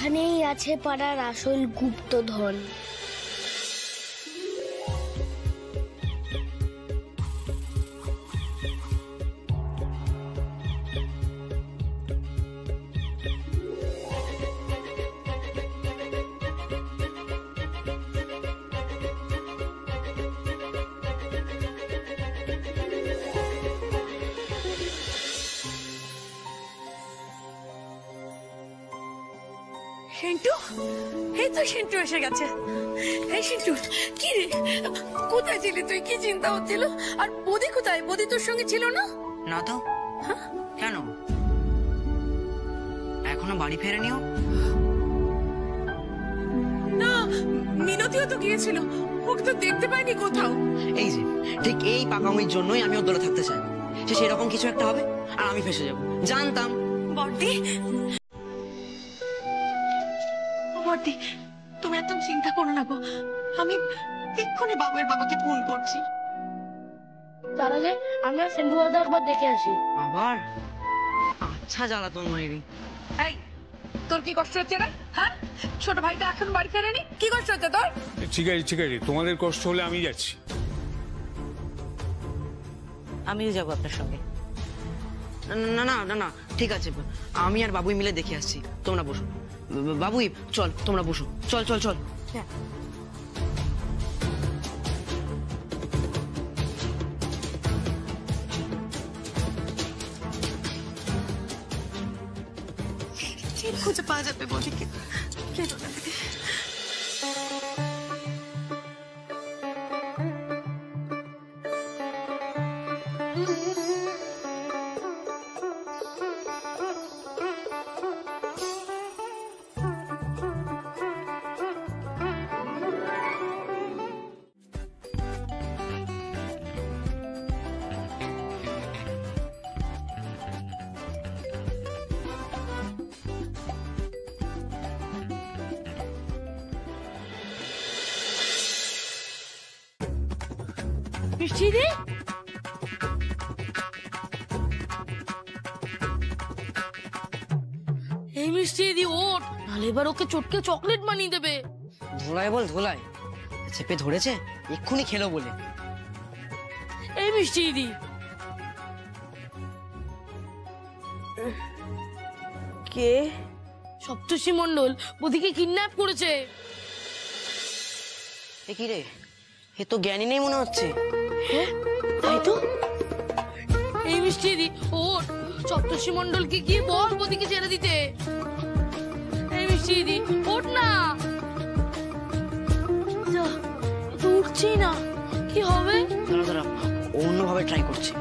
এখানেই আছে পাড়ার আসল গুপ্তধন। সিন্টু, এই তো সিন্টু এসে গেছে। এই সিন্টু, কি রে, কোথায় ছিলি তুই? কি চিন্তা হচ্ছিল? আর বদি কোথায়? বদি তোর সঙ্গে ছিল না? না তো। কেন এখনো বাড়ি ফেরেনিও? না, মিনতিও তো গিয়েছিল, ওকে তো দেখতে পাইনি কোথাও। এই যে ঠিক এই পাকামির জন্যই আমি ওর দলে থাকতে চাই। সে সেরকম কিছু একটা হবে আর আমি ফেসে যাবো, জানতাম। বড়দি, বড়দি, তুমি একদম চিন্তা করো না গো, আমি এক্ষুনি বাবুর বাবাকে ফোন করছি। তার আগে আমরা সিন্ধু একবার দেখে আসি। আবার আচ্ছা জ্বালাতন মাইরি। এই, তোর কি কষ্ট হচ্ছে না? হ্যাঁ, ছোট ভাইটা এখন বাড়ি ফেরেনি, কি কষ্ট হচ্ছে তোর? ঠিক আছে ঠিক আছে, তোমাদের কষ্ট হলে আমি যাচ্ছি। আমিও যাবো আপনার সঙ্গে। না না না না, ঠিক আছে, আমি আর বাবুই মিলে দেখে আসছি, তোমরা বসো। বাবুই চল, তোমরা বসো, চল চল চল। খুঁজে পাওয়া যাবে বদিকে। মিষ্টি দি, এই মিষ্টি দি ওঠ, নাহলে এবার ওকে চটকে চকলেট বানিয়ে দেবে। ধোলাই বল ধোলাই, চেপে ধরেছে এক্ষুনি খেলো বলে। এই মিষ্টি দি, কে? সপ্তর্ষি মণ্ডল বদিকে কিডন্যাপ করেছে। এ কি রে, এ তো জ্ঞানী নেই মনে হচ্ছে। হ্যাঁ তাই তো। এই মিষ্টি দি ওঠ, সপ্তর্ষি মণ্ডলকে গিয়ে বল বদিকে ছেড়ে দিতে। এই মিষ্টি দি ওঠ না, তো উঠছেই না, কি হবে? দাঁড়া, অন্যভাবে ট্রাই করছি।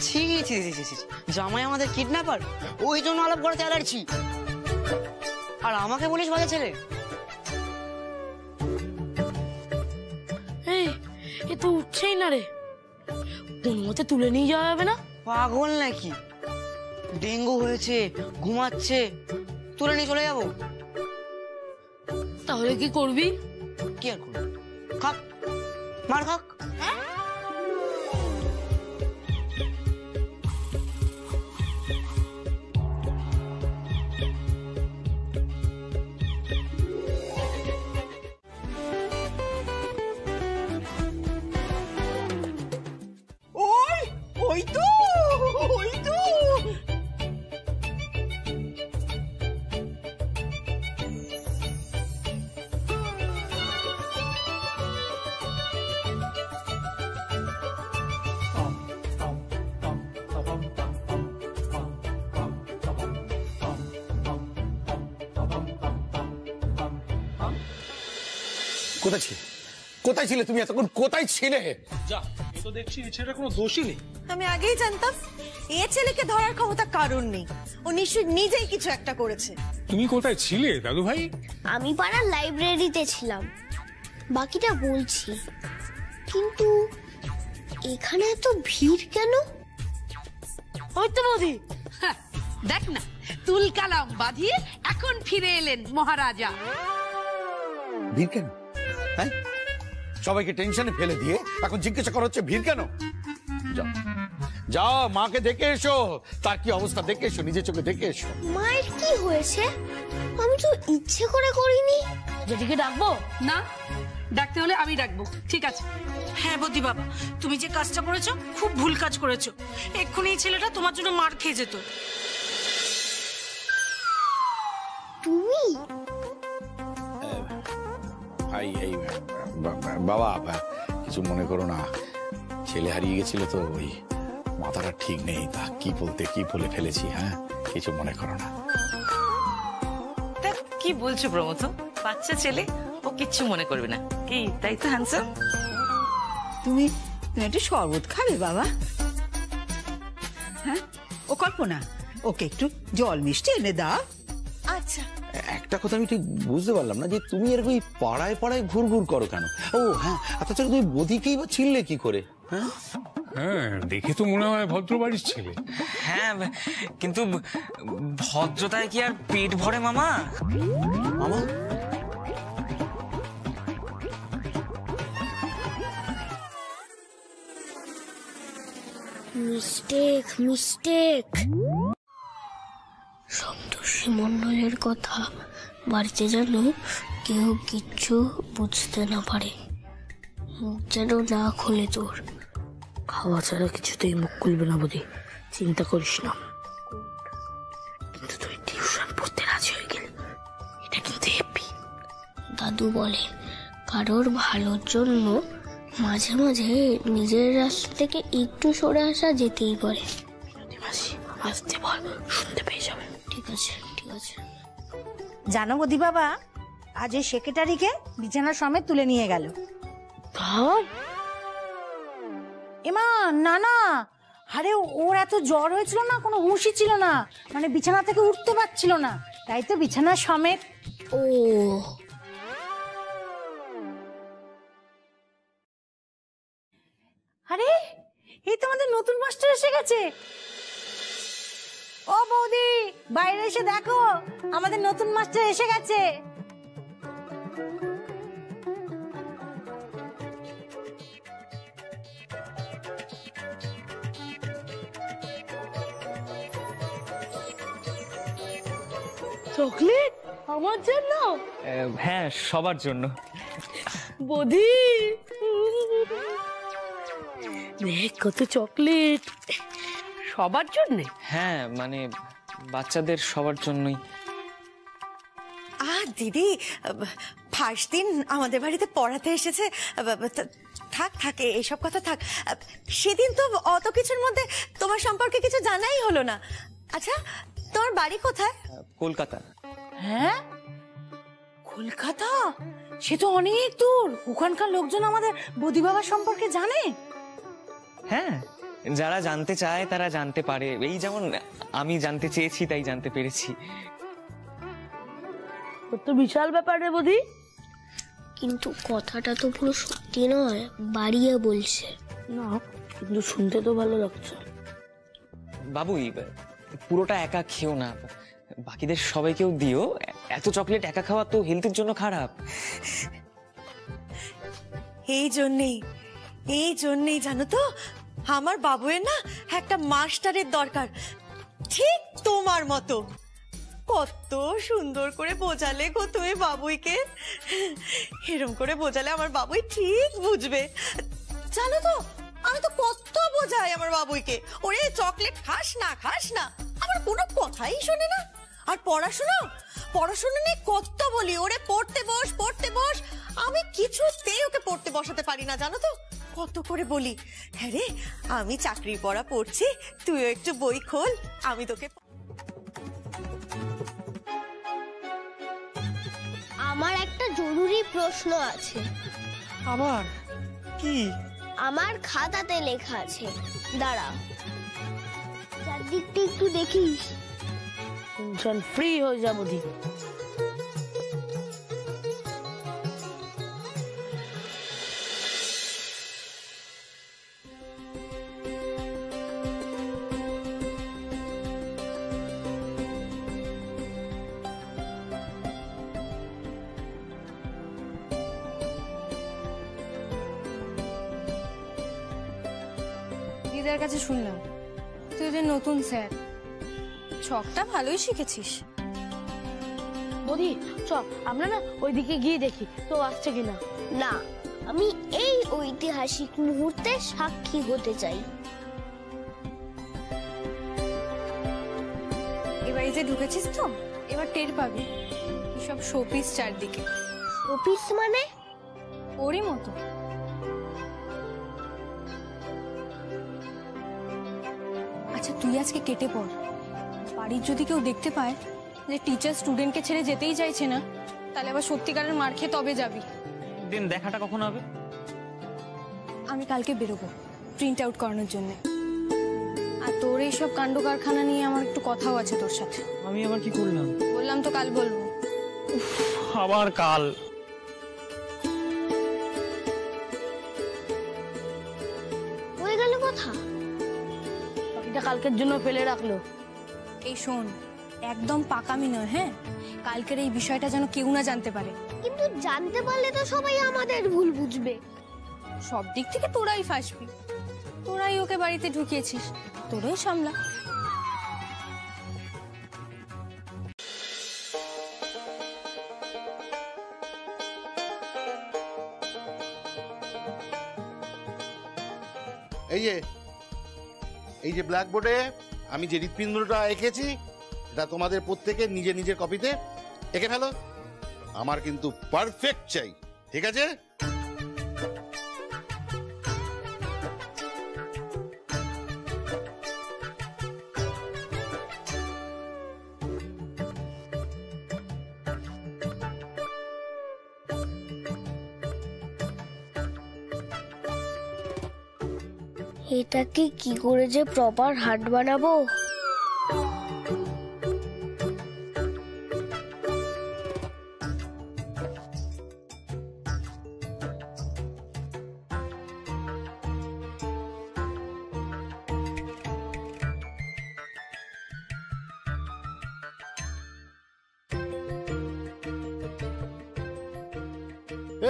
ছি ছি ছি ছি ছি, জামাই আমাদের কিডন্যাপার, ওই জন্য আলাপ করাতে অ্যালার্জি। আর আমাকে বলিস বাজে ছেলে। এই, এ তো উঠছেই না রে, কোনো মতে তুলে নিয়ে যাওয়া যাবে না? পাগল নাকি? ডেঙ্গু হয়েছে, ঘুমাচ্ছে, তুলে নিয়ে চলে যাবো? তাহলে কি করবি? কি আর করবো, খাক, মার খাক। ওই তো, ওই তো। কোথায় ছিলে? কোথায় ছিলে তুমি এতক্ষণ? কোথায় ছিলে? যা, এ তো দেখছি এই ছেলেটার কোনো দোষই নেই। আমি আগেই জানতাম এ ছেলেকে ধরার ক্ষমতা কারণ নেই, ও নিশ্চয়ই নিজেই কিছু একটা করেছে। তুমি কোথায় ছিলে দাদু ভাই? আমি পাড়ার লাইব্রেরিতে ছিলাম, বাকিটা বলছি। কিন্তু এখানে এত ভিড় কেন? ওই তো বৌদি, দেখ না, তুল কালাম বাঁধিয়ে এখন ফিরে এলেন মহারাজা। ভিড় কেন? হ্যাঁ, সবাইকে টেনশনে ফেলে দিয়ে এখন জিজ্ঞাসা করা হচ্ছে ভিড় কেন? যাও যাও মাকে দেখে এসো, তার কি অবস্থা দেখে এসো, নিজের চোখে দেখে এসো। মায়ের কি হয়েছে? আমি তো ইচ্ছে করে করিনি। যেদিকে ডাকবো না, ডাকতে হলে আমি ডাকবো। ঠিক আছে। হ্যাঁ বৌদি বাবা, তুমি যে কাজটা করেছো খুব ভুল কাজ করেছো। এক্ষুনি এই ছেলেটা তোমার জন্য মার খেয়ে যেত। তুমি এই বাবা, কিছু মনে করো না, ছেলে হারিয়ে গেছিল তো ওই মাথাটা ঠিক নেই, তা কি বলে ফেলেছি। হ্যাঁ, কিছু মনে করো না। তা কি বলছো প্রমথ? বাচ্চা ছেলে, ও কিচ্ছু মনে করবে না। কি তাই তো হ্যান্ডসাম? তুমি একটু শরবত খাবে বাবা? হ্যাঁ, ও কল্পনা, ওকে একটু জল মিষ্টি এনে দাও। আচ্ছা। একটা কথা আমি ঠিক বুঝতে পারলাম না যে তুমি এরকম পাড়ায় পাড়ায় ঘুরঘুর করো কেন? ও হ্যাঁ, তাছাড়া তুমি বদিকেই বা ছিনলে কি করে? হ্যাঁ হ্যাঁ, দেখে তো মনে হয় ভদ্র বাড়ির ছেলে। হ্যাঁ, কিন্তু ভদ্রতায় কি আর পেট ভরে মামা? মামা, মিস্টেক। সপ্তর্ষি মণ্ডলের কথা বাড়িতে যেন কেউ কিচ্ছু বুঝতে না পারে, মুখ যেন না খোলে তোর। খাওয়া ছাড়া কিছুতেই মুখ খুলবে না বৌদি, চিন্তা করিস না। কিন্তু তুই টিউশন পড়তে রাজি হয়ে গেলি, এটা কিন্তু হ্যাপি। দাদু বলে কারোর ভালোর জন্য মাঝে মাঝে নিজের রাস্তা থেকে একটু সরে আসা যেতেই পারে। মাসি আসতে বল, শুনতে পেয়ে যাবে। ঠিক আছে। জানো বদি বাবা, আজ এই সেক্রেটারিকে বিছানা সমেত তুলে নিয়ে গেল। এমা না না, আরে ওর এত জ্বর হয়েছিল না, কোনো হুঁশই ছিল না, মানে বিছানা থেকে উঠতে পারছিল না, তাই তো বিছানা সমেত। ও আরে এই তো আমাদের নতুন মাস্টার এসে গেছে। ও বৌদি, বাইরে এসে দেখো, আমাদের নতুন মাস্টার এসে গেছে। চকলেট আমার জন্য? হ্যাঁ, সবার জন্য। বৌদি দেখ কত চকলেট, সবার জন্যে? হ্যাঁ, মানে বাচ্চাদের সবার জন্যই। দিদি, ফার্স্ট দিন আমাদের বাড়িতে পড়াতে এসেছে, থাক এসব কথা থাক। সেদিন তো অত কিছুর মধ্যে তোমার সম্পর্কে কিছু জানাই হলো না। আচ্ছা, তোমার বাড়ি কোথায়? কলকাতা। হ্যাঁ, কলকাতা? সে তো অনেক দূর। ওখানকার লোকজন আমাদের বদি বাবা সম্পর্কে জানে? হ্যাঁ, যারা জানতে চায় তারা জানতে পারে। এই যেমন আমি জানতে চেয়েছি, তাই জানতে পেরেছি। তো বিশাল ব্যাপার রে বৌদি। কিন্তু কথাটা তো পুরো সত্যি নয়, বাড়িয়ে বলছে। না, কিন্তু শুনতে তো ভালো লাগছে। বাবুই, পুরোটা একা খেও না, বাকিদের সবাইকেও দিও। এত চকলেট একা খাওয়া তো হেলথের জন্য খারাপ। এই জন্যেই জানো তো, আমার বাবুয়ের না একটা মাস্টারের দরকার, ঠিক তোমার মতো। কত সুন্দর করে বোঝালে গো তুমি বাবুইকে। এরম করে বোঝালে আমার বাবুই ঠিক বুঝবে। জানো তো, আমি তো কত বোঝাই আমার বাবুইকে, ওরে চকলেট খাস না, আমার কোনো কথাই শোনে না। আর পড়াশোনা নিয়ে কত বলি, ওরে পড়তে বস। আমি কিছুতেই ওকে পড়তে বসাতে পারি না, জানো তো, কত করে বলি, হ্যাঁ রে আমি চাকরির পড়া পড়ছি, তুইও একটু বই খোল, আমি তোকে। আমার একটা জরুরি প্রশ্ন আছে। আবার কি? আমার খাতাতে লেখা আছে, দাঁড়া, চারদিকটা একটু দেখিস। টেনশন ফ্রি হয়ে যা বৌদি। দিদার কাছে শুনলাম তুই যে নতুন স্যার, ছকটা ভালোই শিখেছিস। বৌদি চ আমরা না ওইদিকে গিয়ে দেখি তো আসছে কিনা। না, আমি এই ঐতিহাসিক মুহূর্তে সাক্ষী হতে চাই। এবার এই যে ঢুকেছিস তো, এবার টের পাবি সব শোপিস চারদিকে। শোপিস মানে? ওরই মতো। আচ্ছা তুই আজকে কেটে পড়, বাড়ির যদি কেউ দেখতে পায় যে টিচার স্টুডেন্টকে ছেড়ে যেতেই চাইছে না, তাহলে আবার সত্যিকারের মার খেয়ে তবে যাবি। দিন দেখাটা কখন হবে? আমি কালকে বেরোবো প্রিন্ট আউট করানোর জন্য। আর তোর এইসব কাণ্ড কারখানা নিয়ে আমার একটু কথাও আছে তোর সাথে। আমি আবার কি করলাম? বললাম তো কাল বলবো। আবার কাল? হয়ে গেল কথা, বাকিটা কালকের জন্য ফেলে রাখলো। এই শোন, একদম পাকামি নয়, হ্যাঁ? কালকের এই বিষয়টা যেন কেউ না জানতে পারে। কিন্তু জানতে পারলে তো সবাই আমাদের ভুল বুঝবে। সব দিক থেকে তোরাই ফাঁসবি, তোরাই ওকে বাড়িতে ঢুকিয়েছিস, তোরাই সামলা। এই যে ব্ল্যাকবোর্ডে আমি যে হৃৎপিণ্ডটা এঁকেছি, এটা তোমাদের প্রত্যেকের নিজের নিজের কপিতে এঁকে ফেলো। আমার কিন্তু পারফেক্ট চাই, ঠিক আছে? এটাকে কি করে যে প্রপার হার্ট বানাবো?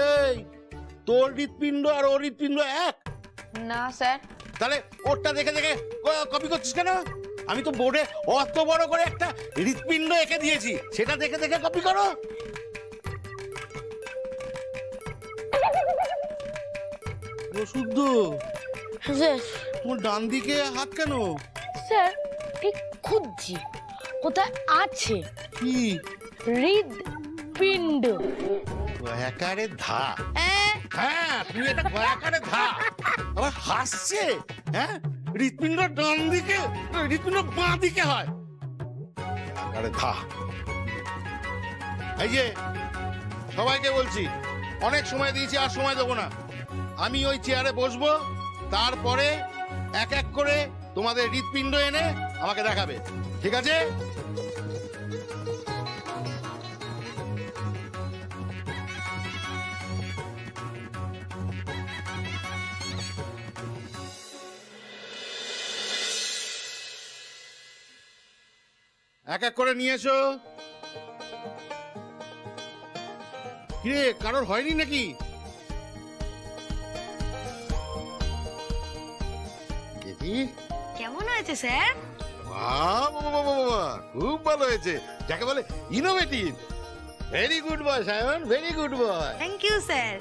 এই তোর হৃৎপিণ্ড আর ওর হৃৎপিণ্ড এক না স্যার। তাহলে ওরটা দেখে দেখে কপি করছিস কেন? আমি তো বোর্ডে অত বড় করে একটা হৃৎপিণ্ড এঁকে দিয়েছি, সেটা দেখে দেখে কপি করো। শুদ্ধ তোমার ডান দিকে হাত কেন? স্যার ঠিক খুঁজছি কোথায় আছে। কি? হৃৎপিণ্ড। গয়াকারে ধা। হ্যাঁ তুমি এটা গয়াকারে ধা। আবার হাসছে। হ্যাঁ হৃৎপিণ্ড ডান দিকে, হৃৎপিণ্ড বাঁ দিকে হয়। গয়াকারে ধা। এই যে সবাইকে বলছি, অনেক সময় দিয়েছি, আর সময় দেবো না। আমি ওই চেয়ারে বসবো, তারপরে এক এক করে তোমাদের হৃৎপিণ্ড এনে আমাকে দেখাবে, ঠিক আছে? এক এক করে নিয়ে এসো। কিরে, কারোর হয়নি নাকি? কেমন হয়েছে স্যার? খুব ভালো হয়েছে, যাকে বলে innovative. Very good boy Sayan, very good boy. Thank you sir.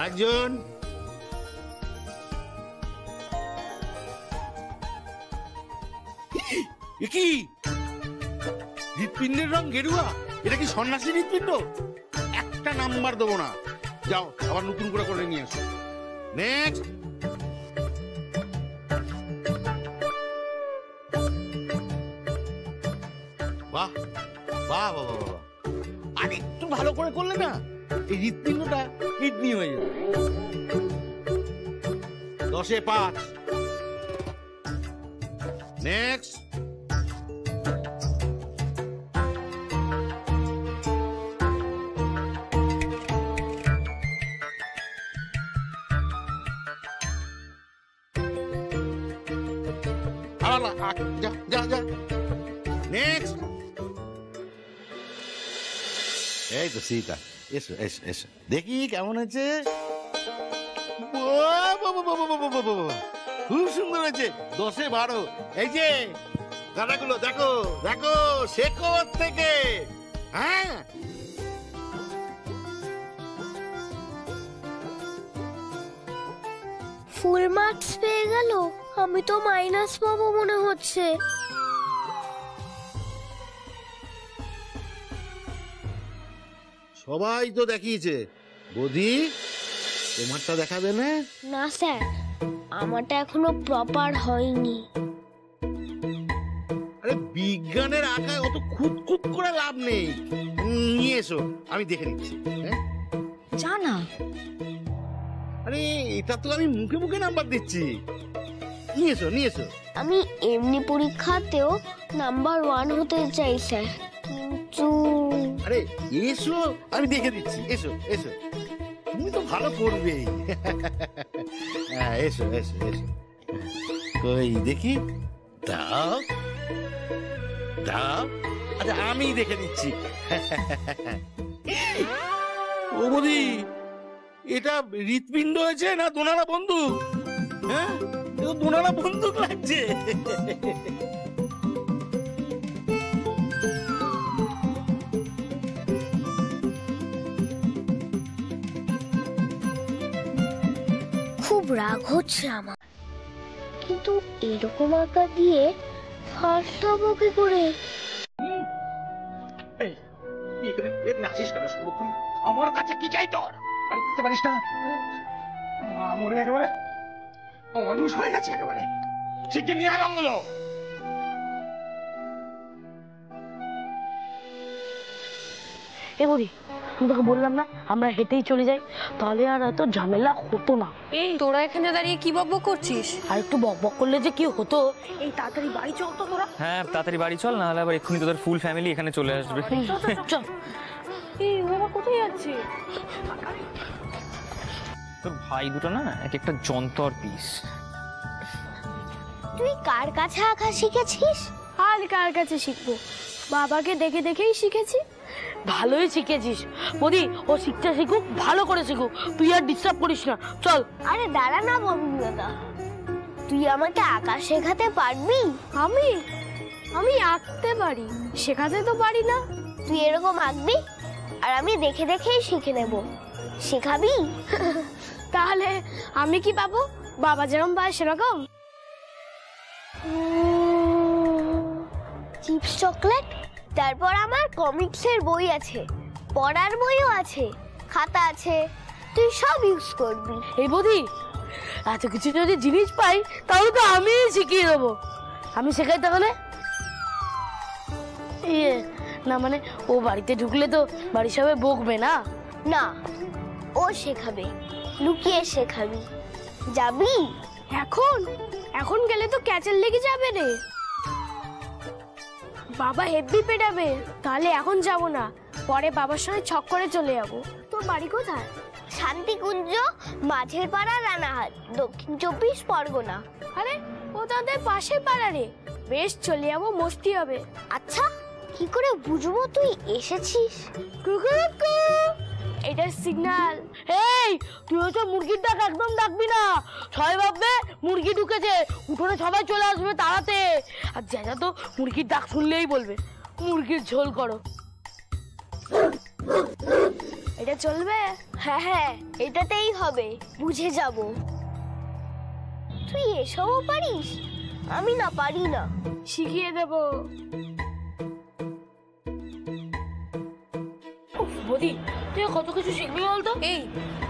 আরেকজন। কি হৃৎপিণ্ডের রং গেরুয়া? এটা কি সন্ন্যাসী হৃৎপিণ্ড? একটা নাম্বার দেবো না। যাও আবার নতুন করে নিয়ে আসো। নেক্সট। বাহ বাহ বাহ বাহ, আর একটু ভালো করে করলে না এই হৃৎপিণ্ডটা কিডনি হয়ে যাবে। 10-এ 5। নেক্সট। যা যা। নেক্সট। এই তো সীতা, এসো এসো এসো, দেখি কেমন হয়েছে। খুব সুন্দর হয়েছে, 10-এ 12। এই যে গাদাগুলো দেখো দেখো, শেখো ওর থেকে। হ্যাঁ, ফুল মার্কস পেয়ে গেল, আমি তো মাইনাস পাবো মনে হচ্ছে। সবাই তো দেখিয়েছে, বৌদি তোমারটা দেখাবে না? না স্যার, আমারটা এখনো প্রপার হয়নি। আরে বিজ্ঞানের আঁকায় অত খুঁত খুঁত করে লাভ নেই, নিয়ে এসো আমি দেখে নিচ্ছি। হ্যাঁ জানা, আরে এটা তো আমি মুখে মুখে নাম্বার দিচ্ছি, নিয়ে এসো নিয়ে এসো। আমি এমনি পরীক্ষাতেও নাম্বার 1 হতে চাই স্যার, কিন্তু আরে এসো আমি দেখে দিচ্ছি, এসো এসো, তুমি তো ভালো করবেই। হ্যাঁ এসো এসো এসো, কই দেখি, দাও দাও। আচ্ছা আমি দেখে দিচ্ছি। ও বৌদি, এটা হৃৎপিণ্ড হয়েছে না দোনালা বন্দুক? হ্যাঁ দোনালা বন্দুক লাগছে। খুব রাগ হচ্ছে আমার, কিন্তু এরকম আঁকা দিয়ে ফার্স্ট হবো কি করে? আমার কাছে কি চাই তোর? বুঝতে পারিস না, মরে একেবারে মানুষ হয়ে গেছে, একেবারে শিখে নিয়ে আনলো। এ বুড়ি, আমি তোকে বললাম না আমরা হেঁটেই চলে যাই, তাহলে আর এত ঝামেলা হতো না। এই তোরা এখানে দাঁড়িয়ে কি বকবক করছিস? আর একটু বকবক করলে যে কি হতো। এই তাড়াতাড়ি বাড়ি চল তো তোরা। হ্যাঁ তাড়াতাড়ি বাড়ি চল, না হলে আবার এক্ষুনি তোদের ফুল ফ্যামিলি এখানে চলে আসবে। চল। এই ওরা কোথায় যাচ্ছে? তোর ভাই দুটো না এক একটা যন্তর পিস। তুই কার কাছে আঁকা শিখেছিস? আর কার কাছে শিখবো, বাবাকে দেখে দেখেই শিখেছি। ভালোই শিখেছিস বৌদি, ও শিখতে শিখুক, ভালো করে শিখুক, তুই আর ডিস্টার্ব করিস না, চল। আরে দাঁড়া না বন্ধু দাদা, তুই আমাকে আঁকা শেখাতে পারবি? আমি আমি আঁকতে পারি, শেখাতে তো পারি না। তুই এরকম আঁকবি আর আমি দেখে দেখেই শিখে নেব, শেখাবি? তাহলে আমি কি পাবো? বাবা যেরকম পায় সেরকম? চিপস চকলেট, তারপর আমার কমিক্সের বই আছে, পড়ার বইও আছে, খাতা আছে, তুই সব ইউজ করবি। এই বৌদি, এত কিছু যদি জিনিস পাই তাহলে তো আমি শিখিয়ে দেবো। আমি শেখাই তাহলে? ইয়ে না, মানে ও বাড়িতে ঢুকলে তো বাড়ির সবাই বকবে না? না, ও শেখাবে, লুকিয়ে শেখাবি। যাবি? এখন এখন গেলে তো ক্যাচের লেগে যাবে রে, বাবা হেব্বি পেটাবে। তাহলে এখন যাব না, পরে বাবার সঙ্গে ছক করে চলে যাব। তোর বাড়ি কোথায়? শান্তিকুঞ্জ, মাঝের পাড়া, রানাহাট, দক্ষিণ 24 পরগনা। আরে ও তাদের পাশের পাড়া রে, বেশ চলে যাবো, মস্তি হবে। আচ্ছা কি করে বুঝবো তুই এসেছিস? কুকুরকু, এটা সিগন্যাল। এই তুই হচ্ছে মুরগির ডাক একদম ডাকবি না, সবাই ভাববে মুরগি ঢুকেছে, উঠোনে সবাই চলে আসবে তাড়াতে। আর যা তো মুরগির ডাক শুনলেই বলবে মুরগির ঝোল করো। এটা চলবে? হ্যাঁ হ্যাঁ, এটাতেই হবে, বুঝে যাব। তুই এসবও পারিস? আমি না পারি না, শিখিয়ে দেবো। বৌদি তুই কত কিছু শিখবি বলতো। এই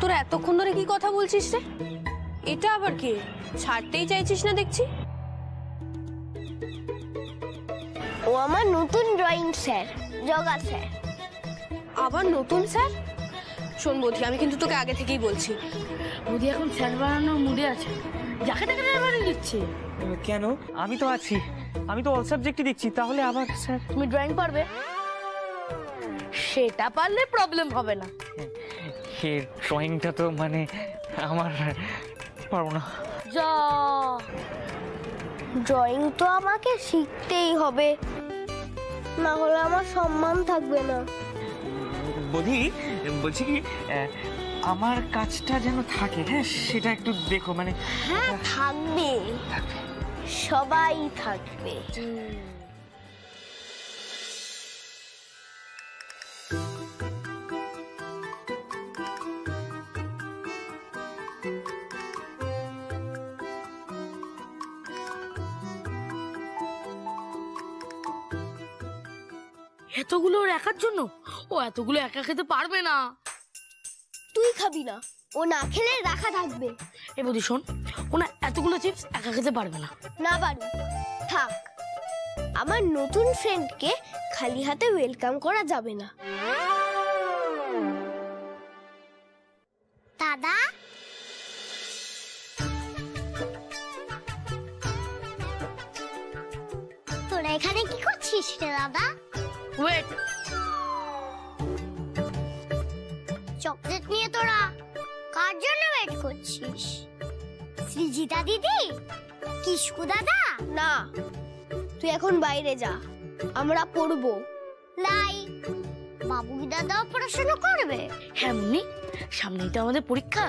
তোরা এতক্ষণ ধরে কি কথা বলছিস রে? এটা আবার কি? ছাড়তেই চাইছিস না দেখছি। ও আমার নতুন ড্রয়িং স্যার, জগা স্যার। আবার নতুন স্যার? শোন বৌদি, আমি কিন্তু তোকে আগে থেকেই বলছি, বৌদি এখন স্যার বানানোর মুডে আছে, যাকে তাকে বানিয়ে দিচ্ছে। কেন? আমি তো আছি, আমি তো অল সাবজেক্টই দিচ্ছি, তাহলে আবার স্যার? তুমি ড্রয়িং পারবে? সেটা পারলে প্রবলেম হবে না। এই ড্রয়িংটা তো মানে আমার পারবো না। যা, ড্রয়িং তো আমাকে শিখতেই হবে, না হলে আমার সম্মান থাকবে না। বৌদি বলছি কি, আমার কাজটা যেন থাকে, হ্যাঁ সেটা একটু দেখো। মানে হ্যাঁ থাকবে, সবাই থাকবে। এতগুলো ওর একার জন্য? ও এতগুলো একা খেতে পারবে না। তুই খাবি না, ও না খেলে রাখা থাকবে। এ বৌদি শোন, ও না এতগুলো চিপস একা খেতে পারবে না। না পারু, থাক। আমার নতুন ফ্রেন্ডকে খালি হাতে ওয়েলকাম করা যাবে না। দাদা, তোরা এখানে কি করছিস রে দাদা? ওয়েট, চকলেট নিয়ে তোরা কার জন্য ওয়েট করছিস? সৃজিতা দিদি, কিসকু দাদা? না, তুই এখন বাইরে যা, আমরা পড়বো। লাই, বাবুই দাদাও পড়াশোনা করবে? হ্যাঁ মুন্নি, সামনেই তো আমাদের পরীক্ষা,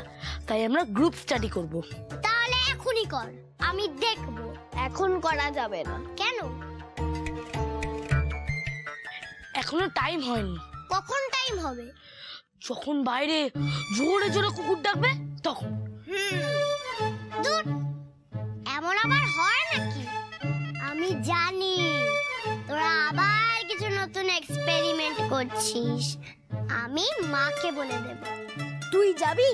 তাই আমরা গ্রুপ স্টাডি করব। তাহলে এখনই কর, আমি দেখবো। এখন করা যাবে না। কেন? এখনো টাইম হয়নি। কখন টাইম হবে? যখন বাইরে জোরে জোরে কুকুর ডাকবে তখন। দূর, এমন আবার হয় নাকি? আমি জানি তোরা আবার কিছু নতুন এক্সপেরিমেন্ট করছিস। আমি মাকে বলে দেব। তুই যাবি?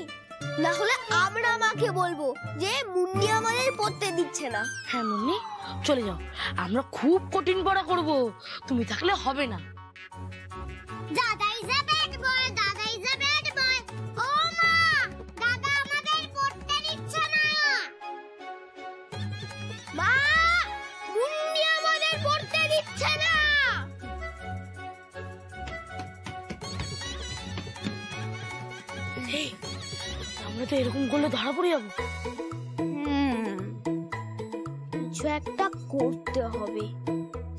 না হলে আমরা মাকে বলবো যে মুন্নি আমাদের পড়তে দিচ্ছে না। হ্যাঁ মুন্নি, চলে যাও, আমরা খুব কঠিন পড়া করব, তুমি থাকলে হবে না। দাদা ইজ আ ব্যাড বয়, দাদা ইজ আ ব্যাড বয়। ও মা, দাদা আমাদের পড়তে দিচ্ছে না। মা, মুন্নি আমাদের পড়তে দিচ্ছে না। এই, আমরা তো এরকম করলে ধরা পড়ে যাবো। কিছু একটা করতে হবে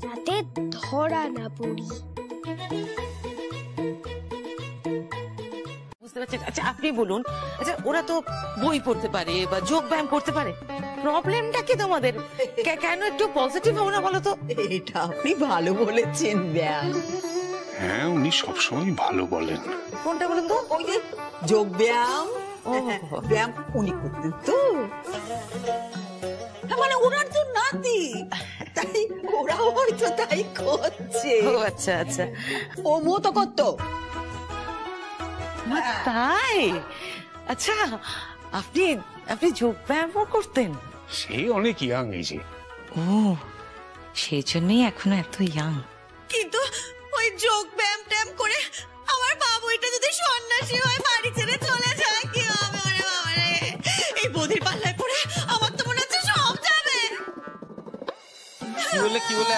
যাতে ধরা না পড়ি। বুঝতে পারছেন? আচ্ছা আপনি বলুন, আচ্ছা ওরা তো বই পড়তে পারে বা যোগ ব্যায়াম করতে পারে, প্রবলেমটা কি তোমাদের? কেন একটু পজিটিভ হবো না বলো তো? এটা আপনি ভালো বলেছেন ব্যায়াম। হ্যাঁ উনি সবসময় ভালো বলেন। কোনটা বলুন তো? ওই যে যোগ ব্যায়াম, ব্যায়াম উনি করতেন তো। মানে ওনার তো নাতি, তাই ওরাও হয়তো তাই করছে। ও আচ্ছা আচ্ছা, ও মো তো করতো। তাই? আচ্ছা, আপনি আপনি যোগ ব্যায়ামও করতেন? সে অনেক ইয়াং এজে। ও, সেই জন্যই এখনো এত ইয়াং। কিন্তু ওই যোগ ব্যায়াম ট্যায়াম করে আমার বাবুইটা যদি সন্ন্যাসী হয়, বাড়ি ছেড়ে চলে যায়, কি হবে? ওরে বাবা রে, এই বধির পাল্লায় পড়ে আমার তো মনে হচ্ছে সব যাবে। কি বললে কি বললে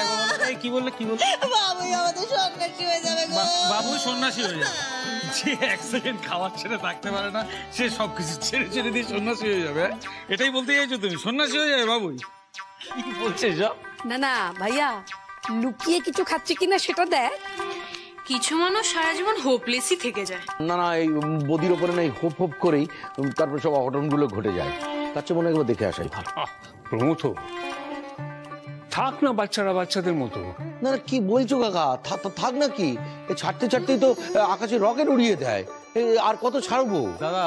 কি বললে কি বললে? বাবুই আমাদের সন্ন্যাসী হয়ে যাবে গো। বাবু সন্ন্যাসী হয়ে যাবে? যে এক সেকেন্ড খাবার ছেড়ে থাকতে পারে না, সে সবকিছু ছেড়ে ছেড়ে দিয়ে সন্ন্যাসী হয়ে যাবে? এটাই বলতে চাইছো তুমি? সন্ন্যাসী হয়ে যাবে বাবুই? কি বলছে সব? না না ভাইয়া, লুকিয়ে কিছু খাচ্ছে কিনা সেটা দেখ। কিছু মানুষ সারা জীবন হোপলেসই থেকে যায়। না না, এই বদির ওপরে না হোপ হোপ করেই তারপর সব অঘটনগুলো ঘটে যায়। তার চেয়ে মনে হয় দেখে আসাই ভালো। প্রমথ, থাক না বাচ্চারা বাচ্চাদের মতো। না না, কি বলছো কাকা? থাক না কি? ছাড়তে ছাড়তেই তো আকাশে রকেট উড়িয়ে দেয়। আর কত ছাড়বো? দাদা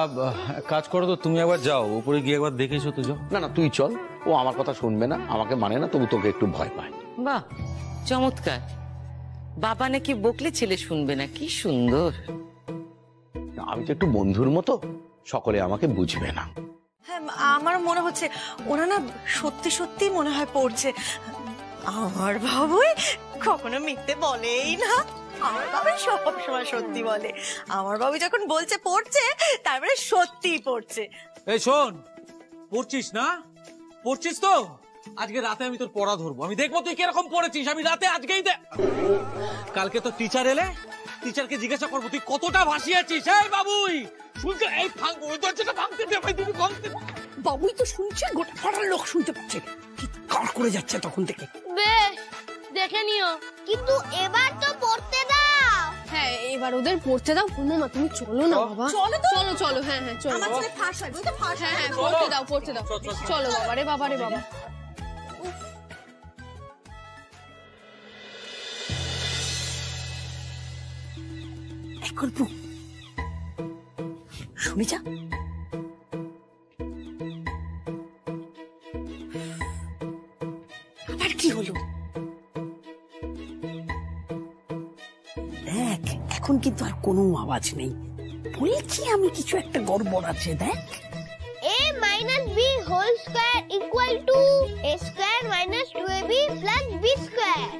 কাজ করো তো, তুমি একবার যাও উপরে গিয়ে একবার দেখেছো তো? যাও না না, তুই চল। ও আমার কথা শুনবে না, আমাকে মানে না, তবু তোকে একটু ভয় পায়। বাহ, চমৎকার। বাবা নাকি বকলে ছেলে শুনবে না, কি সুন্দর। আমি তো একটু বন্ধুর মতো, সকলে আমাকে বুঝবে না। হ্যাঁ, আমার মনে হচ্ছে ওরা না সত্যি সত্যি মনে হয় পড়ছে। আমার বাবুই কখনো মিথ্যে বলেই না, আমার বাবু সব সময় সত্যি বলে। আমার বাবু যখন বলছে পড়ছে, তারপরে সত্যিই পড়ছে। এই শোন, পড়ছিস না? পড়ছিস তো? আজকে রাতে আমি তোর পড়া ধরবো, আমি দেখবো তুই কিরকম পড়েছিস। আমি রাতে আজকেই কালকে তো টিচার এলে, টিচারকে জিজ্ঞাসা করবো তুই কতটা ভাসিয়েছিস। এই বাবুই শুনছে? এই দরজাটা ভাঙতে দে ভাই, তুমি ভাঙতে। বাবুই তো শুনছে, গোটা পাড়ার লোক শুনতে পাচ্ছে, চিৎকার করে যাচ্ছে তখন থেকে। বেশ, দেখে নিও। কিন্তু এবার তো পড়তে দাও। হ্যাঁ হ্যাঁ এবার ওদের পড়তে দাও। পূর্ণিমা তুমি চলো না বাবা, চলো তো। চলো চলো, হ্যাঁ হ্যাঁ চলো। আমার ছেলে ফাঁস হয়, বুঝতে ফাঁস হ্যাঁ হ্যাঁ হয়। পড়তে দাও পড়তে দাও, চলো বাবা রে বাবা রে বাবা। এখন শুনে যা। আবার কি হলো? দেখ এখন কিন্তু আর কোনো আওয়াজ নেই, বলছি আমি কিছু একটা গড়বড় আছে। দেখ a minus b whole square equal to a square minus 2ab plus b square.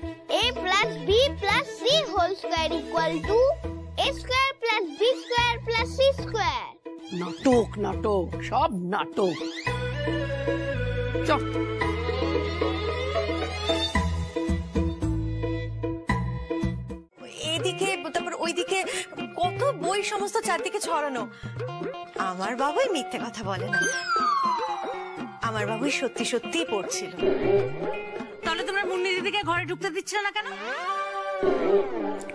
a plus b plus c whole square equal to a square plus b square plus c square. নাটক নাটক, সব নাটক। চল এদিকে তারপর ওইদিকে কত বই সমস্ত চারদিকে ছড়ানো। আমার বাবুই মিথ্যে কথা বলে না, আমার বাবুই সত্যি সত্যি পড়ছিল। তাহলে তোমরা মুন্নি দিদিকে ঘরে ঢুকতে দিচ্ছিল না কেন?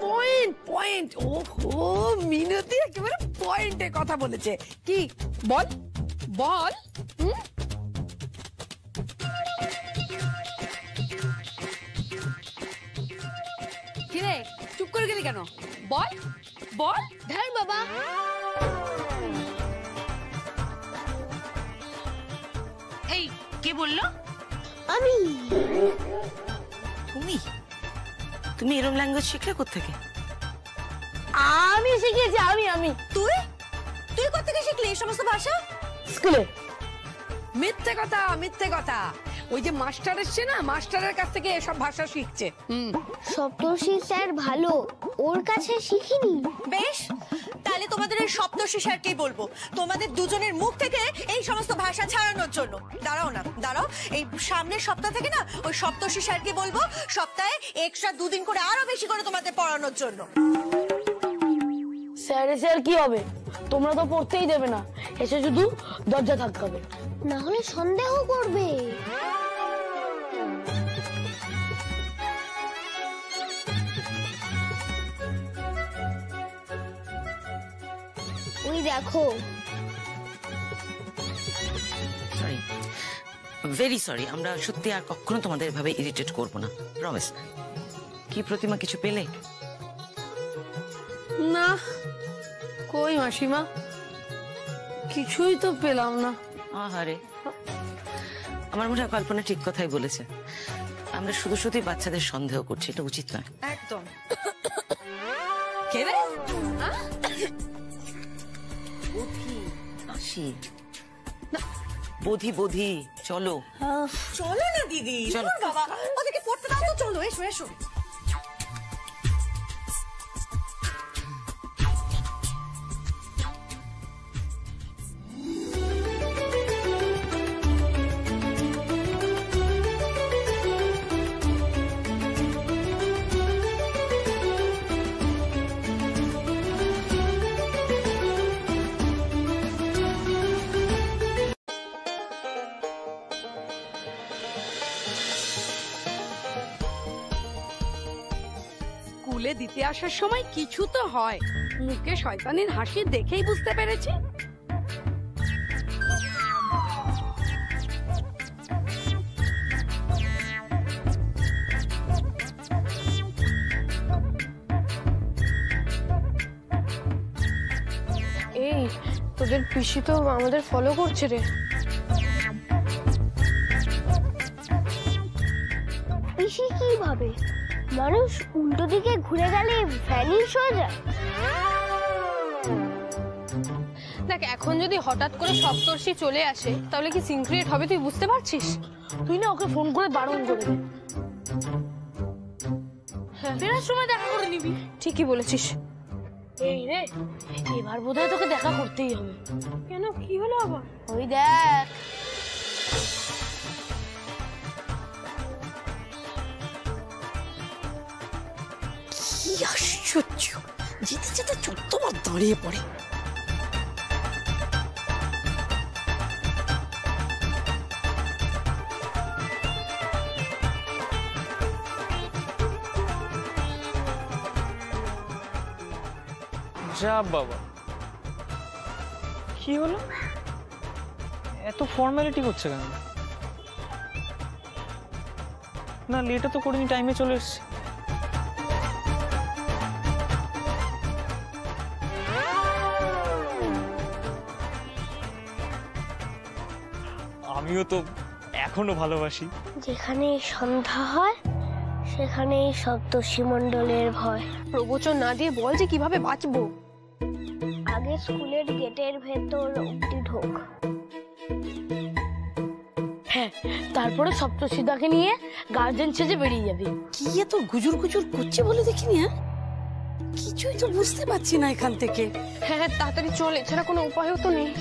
পয়েন্ট পয়েন্ট, ওহো মিনতি একেবারে পয়েন্টে কথা বলেছে। কি বল বল। কিরে চুপ করে গেলি কেন? বল বল। ধ্যার বাবা, এই কে বললো? আমি। তুমি তুমি এরম ল্যাঙ্গুয়েজ শিখলে কোত্থেকে? আমি শিখিয়েছি। আমি তুই তুই কোত্থেকে শিখলি এই সমস্ত ভাষা? স্কুলে। মিথ্যে কথা মিথ্যে কথা, ওই যে মাস্টার এসছে না, মাস্টারের কাছ থেকে এসব ভাষা শিখছে। সপ্তর্ষি স্যার ভালো, ওর কাছে শিখিনি। বেশ, তাহলে তোমাদের ওই সপ্তর্ষি স্যারকেই বলবো তোমাদের দুজনের মুখ থেকে এই সমস্ত ভাষা ছাড়ানোর জন্য। দাঁড়াও না দাঁড়াও, এই সামনের সপ্তাহ থেকে না ওই সপ্তর্ষি স্যারকে বলবো সপ্তাহে এক্সট্রা 2 দিন করে আরো বেশি করে তোমাদের পড়ানোর জন্য। স্যার এসে আর কি হবে, তোমরা তো পড়তেই দেবে না, এসে শুধু দরজা ধাক্কাবে, না হলে সন্দেহ করবে। ওই দেখো। সরি, ভেরি সরি, আমরা সত্যি আর কখনো তোমাদের এভাবে ইরিটেট করবো না, প্রমিস। কি প্রতিমা, কিছু পেলে? না কই মাসিমা, কিছুই তো পেলাম না। আহারে, আমার মনে হয় কল্পনা ঠিক কথাই বলেছে, আমরা শুধু শুধুই বাচ্চাদের সন্দেহ করছি, এটা উচিত নয়। একদম। কে রে? আসি বোধি বোধি, চলো চলো না দিদি, চলো। তোর বাবা ওদেরকে পড়তে দাও তো, চলো এসো এসো। স্কুলে দিতে আসার সময় কিছু তো হয়, মুখে শয়তানের হাসি দেখেই বুঝতে পেরেছি। এই তোদের পিসি তো আমাদের ফলো করছে রে। পিসি কিভাবে? মানুষ উল্টো দিকে ঘুরে গেলে ভ্যানিশ হয়ে যায়। দেখ এখন যদি হঠাৎ করে সপ্তর্ষি চলে আসে তাহলে কি সিন ক্রিয়েট হবে তুই বুঝতে পারছিস? তুই না ওকে ফোন করে বারণ করে দে, ফেরার সময় দেখা করে নিবি। ঠিকই বলেছিস। এই রে, এবার বোধহয় তোকে দেখা করতেই হবে। কেন, কি হলো আবার? ওই দেখ। কি আশ্চর্য, যেতে যেতে 14 বার দাঁড়িয়ে পড়ে। যা বাবা, কি হলো? এত ফর্মালিটি করছে কেন? না লেটও তো করিনি, টাইমে চলে এসছে। আমিও তো এখনো ভালোবাসি। যেখানে সন্ধ্যা হয় সেখানেই সপ্তর্ষিমণ্ডলের ভয়। প্রবচন না দিয়ে বল যে কিভাবে বাঁচবো। আগে স্কুলের গেটের ভেতর অব্দি ঢোক। হ্যাঁ, তারপরে সপ্তর্ষিদাকে নিয়ে গার্জেন সেজে বেরিয়ে যাবে। কি এত গুজুর গুজুর করছে বলে দেখিনি। হ্যাঁ, কিছুই তো বুঝতে পারছি না এখান থেকে। হ্যাঁ হ্যাঁ, তাড়াতাড়ি চল, এছাড়া কোনো উপায়ও তো নেই।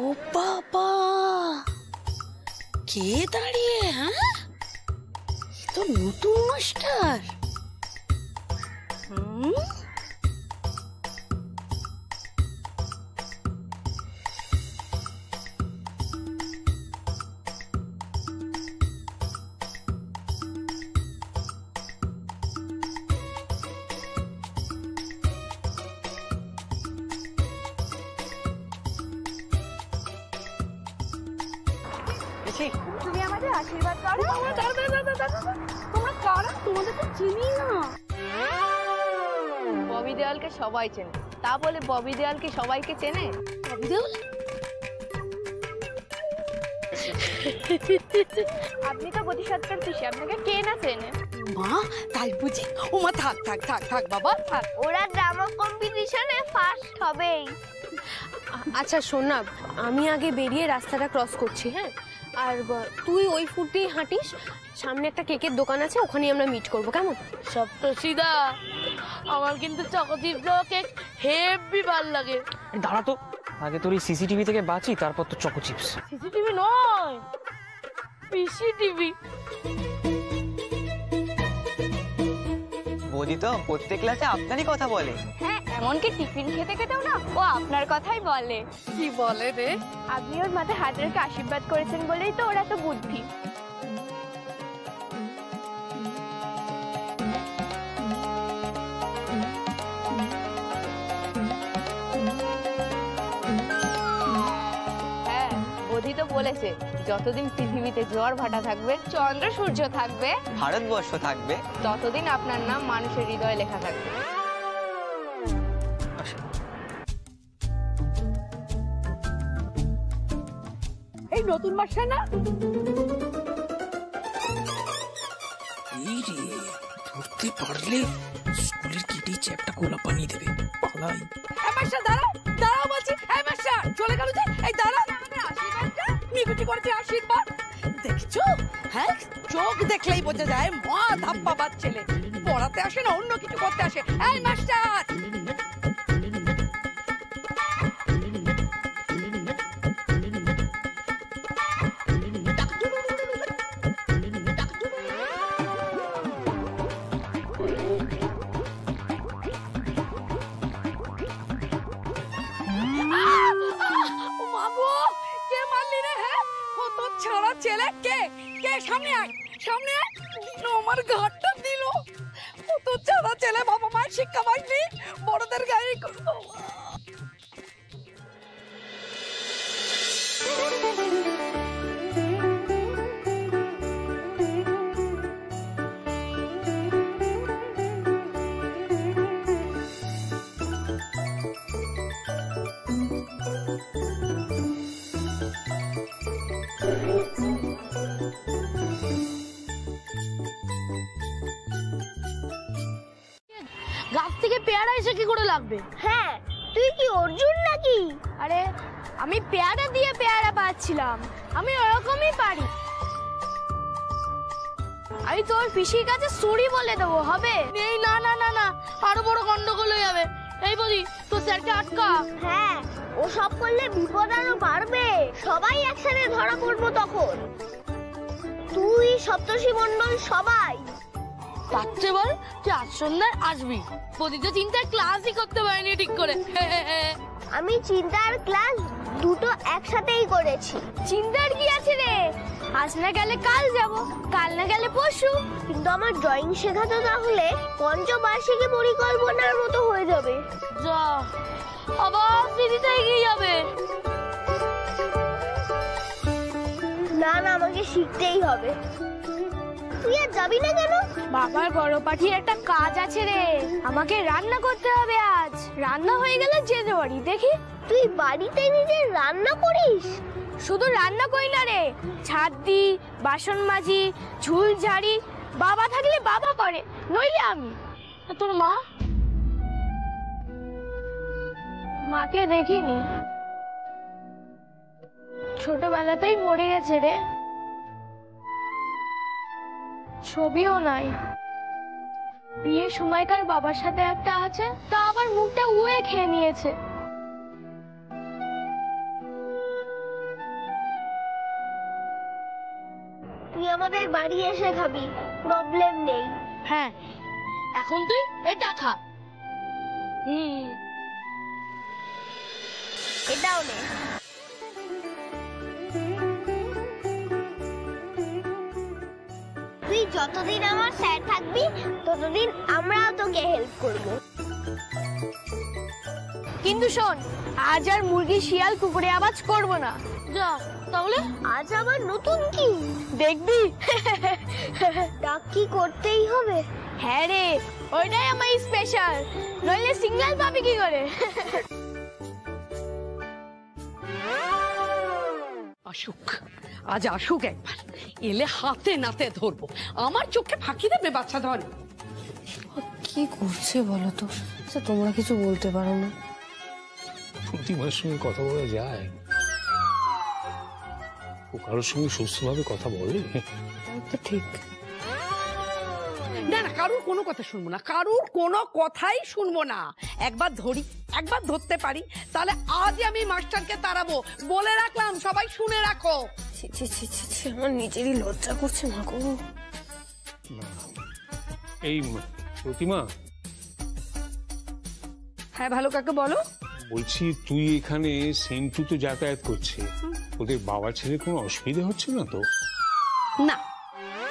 ও বাবা, কে দাঁড়িয়ে? হ্যাঁ, তো নতুন মাস্টার। তুমি আমাদের আশীর্বাদ করো। তোমরা কারা? তোমাদের তো চিনি না। ববি দেওয়ালকে সবাই চেনে, তা বলে ববি দেওয়াল কি সবাইকে চেনে? ববি দেওয়াল? আপনি তো বোধিসত্ত্বের পিসি, আপনাকে কে না চেনে? মা, তাই বুঝি? ও মা, থাক থাক থাক থাক বাবা থাক। ওরা ড্রামা কম্পিটিশনে ফার্স্ট হবেই। আচ্ছা শোন না, আমি আগে বেরিয়ে রাস্তাটা ক্রস করছি। হ্যাঁ, আর তুই ওই ফুট দিয়ে হাঁটিস, সামনে একটা কেকের দোকান আছে, ওখানেই আমরা মিট করবো, কেমন? সপ্তর্ষিদা, আমার কিন্তু চকোচিপস কেক হেভি ভাল লাগে। দাঁড়া তো, আগে তোর এই সিসিটিভি থেকে বাঁচি, তারপর তো চকো চিপস। সিসিটিভি নয়, পিসিটিভি। বৌদি তো প্রত্যেক ক্লাসে আপনারই কথা বলে। হ্যাঁ, এমনকি টিফিন খেতে খেতেও না ও আপনার কথাই বলে। কি বলে রে? আপনি ওর মাথায় হাত রেখে আশীর্বাদ করেছেন বলেই তো ওর এত বুদ্ধি। হ্যাঁ, বোধি তো বলেছে যতদিন পৃথিবীতে জোয়ার ভাটা থাকবে, চন্দ্র সূর্য থাকবে, ভারতবর্ষ থাকবে, ততদিন আপনার নাম মানুষের হৃদয়ে লেখা থাকবে। এই নতুন মাস্টার না? এই রে, ধরতে পারলে স্কুলের কিটি চ্যাপটা গোলাপ বানিয়ে দেবে। পালাই। এই মাস্টার দাঁড়াও, দাঁড়াও বলছি। এই মাস্টার চলে গেল যে। এই দাঁড়াও, আশীর্বাদটা নিকুচি করেছে। আশীর্বাদ দেখছো? হ্যাঁ, চোখ দেখলেই বোঝা যায় মা ধাপ্পাবাজ ছেলে। পড়াতে আসে না, অন্য কিছু করতে আসে। এই মাস্টার, ছাড়া ছেলে কে? কে? সামনে আয়, সামনে আয়। দিল আমার ঘাটটা দিল। কত ছাড়া ছেলে, বাবা মায়ের শিক্ষা পাইনি, বড়দের গায়ে। গাছ থেকে পেয়ারা এসে কি করে লাগবে? হ্যাঁ, তুই কি অর্জুন নাকি? আরে আমি পেয়ারা দিয়ে পেয়ারা পাচ্ছিলাম, আমি ওরকমই পারি। আমি তোর পিসির কাছে সরি বলে দেবো, হবে? এই না না না না, আরো বড় গন্ডগোল হয়ে যাবে। এই বলি, তোর স্যারকে আটকা। হ্যাঁ, ও সব করলে বিপদ আরো বাড়বে। সবাই একসাথে ধরা পড়বো তখন। তুই, সপ্তর্ষিমণ্ডল, সবাই। তার চেয়ে বল তুই আজ সন্ধ্যায় আসবি। প্রতিটা চিন্তায় ক্লাসই করতে পারিনি ঠিক করে। আমি চিন্তার ক্লাস দুটো একসাথেই করেছি। চিন্তার কি আছে রে, আজ না গেলে কাল যাব, কাল না গেলে পরশু। কিন্তু আমার ড্রয়িং শেখাতে তাহলে পঞ্চবার্ষিকী পরিকল্পনার মতো হয়ে যাবে। যা, আবার সিঁড়িতে এগিয়ে যাবে। না না, আমাকে শিখতেই হবে। তুই আর যাবি না কেন? বাবার বড় পাঠির একটা কাজ আছে রে, আমাকে রান্না করতে হবে আজ। রান্না হয়ে গেলে যেতে পারি। দেখি, তুই বাড়িতে নিজে রান্না করিস? শুধু রান্না করি না রে, ছাদ দি, বাসন মাজি, ঝুল ঝাড়ি। বাবা থাকলে বাবা করে, নইলে আমি। তোর মা? মাকে দেখিনি, ছোটবেলাতেই মরে গেছে রে। ছবিও নাই। বিয়ের সময়কার বাবার সাথে একটা আছে, তা আবার মুখটা উয়ে খেয়ে নিয়েছে। তুই আমাদের বাড়ি এসে খাবি, প্রবলেম নেই। হ্যাঁ, এখন তুই এটা খা। এটাও নে। তুই যতদিন আমার স্যার থাকবি ততদিন আমরাও তোকে হেল্প করব। কিন্তু শোন, আজ আর মুরগি শিয়াল কুকুরে আওয়াজ করব না। যা তাহলে। আজ আবার নতুন কি দেখবি? ডাক কি করতেই হবে? হ্যাঁ রে, ওইটাই আমার স্পেশাল, নইলে সিঙ্গেল পাবি কি করে? আসুক, আজ আসুক একবার, এলে হাতে নাতে ধরবো। আমার চোখে ফাঁকি দেবে বাচ্চা ধরে। কি করছে বলো তো? তোমরা কিছু বলতে পারো না? প্রতিমার সঙ্গে কথা বলা যায়? ও কারোর সঙ্গে সুস্থভাবে কথা বলে? তো ঠিক না না, কারুর কোনো কথা শুনবো না, কারুর কোনো কথাই শুনবো না। একবার ধরি, একবার ধরতে পারি, তাহলে আজই আমি মাস্টারকে তাড়াবো। বলে রাখলাম, সবাই শুনে রাখো। আমার নিজেরই লজ্জা করছে না গো। এই প্রতিমা। হ্যাঁ, ভালো কাকে বলো। বলছি, তুই এখানে সেন্টু তো যাতায়াত করছে, ওদের বাবা ছেলে কোনো অসুবিধা হচ্ছে না তো? না,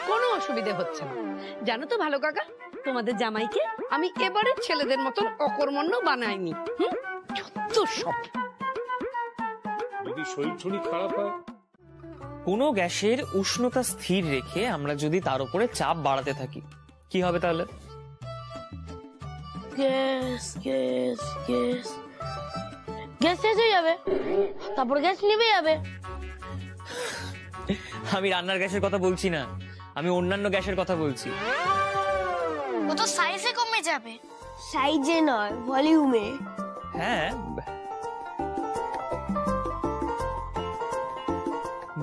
কোনো অসুবিধে হচ্ছে না। জানো তো ভালো কাকা, তোমাদের জামাইকে আমি এবারে ছেলেদের মতন অকর্মণ্য বানাইনি। যত সব। যদি শরীর টরীর খারাপ হয়? কোনো গ্যাসের উষ্ণতা স্থির রেখে আমরা যদি তার উপরে চাপ বাড়াতে থাকি, কি হবে তাহলে? গ্যাস গ্যাস গ্যাস গ্যাস শেষ হয়ে যাবে, তারপর গ্যাস নিভে যাবে। আমি রান্নার গ্যাসের কথা বলছি না, আমি অন্যান্য গ্যাসের কথা বলছি। ও তো সাইজে কমে যাবে। সাইজে নয়, ভলিউমে। হ্যাঁ,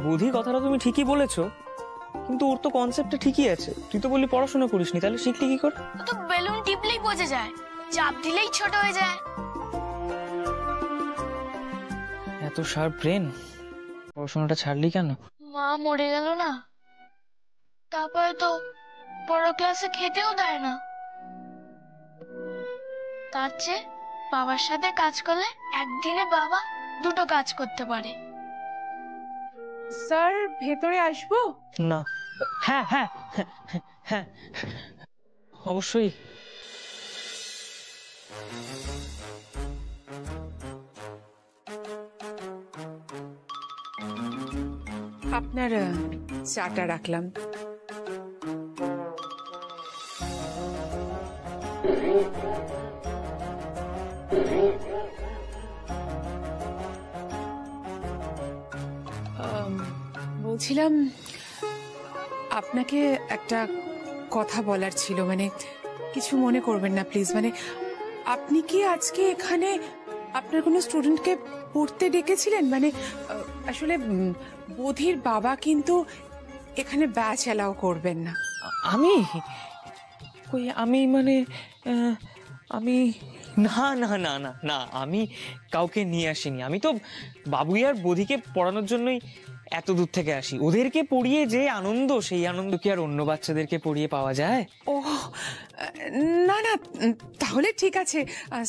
বুদ্ধি কথাটা তুমি ঠিকই বলেছো, কিন্তু ওর তো কনসেপ্টটা ঠিকই আছে। তুই তো বললি পড়াশোনা করিসনি, তাহলে শিখলি কি করে? ও তো বেলুন টিপলেই বোঝা যায়, চাপ দিলেই ছোট হয়ে যায়। এত শার্প ব্রেন, পড়াশোনাটা ছাড়লি কেন? মা মরে গেল না, তারপরে তো বড় ক্লাসে খেতেও দেয় না। তার চেয়ে বাবার সাথে কাজ করলে একদিনে বাবা দুটো কাজ করতে পারে। স্যার, ভেতরে আসবো? না। হ্যাঁ হ্যাঁ হ্যাঁ, অবশ্যই। আপনার চাটা রাখলাম। বলছিলাম, আপনাকে একটা কথা বলার ছিল, মানে কিছু মনে করবেন না প্লিজ। মানে আপনি কি আজকে এখানে আপনার কোনো স্টুডেন্টকে পড়তে ডেকেছিলেন? মানে আসলে বোধির বাবা কিন্তু এখানে ব্যাচ অ্যালাউ করবেন না। আমি কই, আমি মানে আমি না না না না না, আমি কাউকে নিয়ে আসিনি। আমি তো বাবুই আর বোধিকে পড়ানোর জন্যই এত দূর থেকে আসি, ওদেরকে পড়িয়ে যে আনন্দ, সেই আনন্দ কি আর অন্য বাচ্চাদেরকে পড়িয়ে পাওয়া যায়? ও না না, তাহলে ঠিক আছে,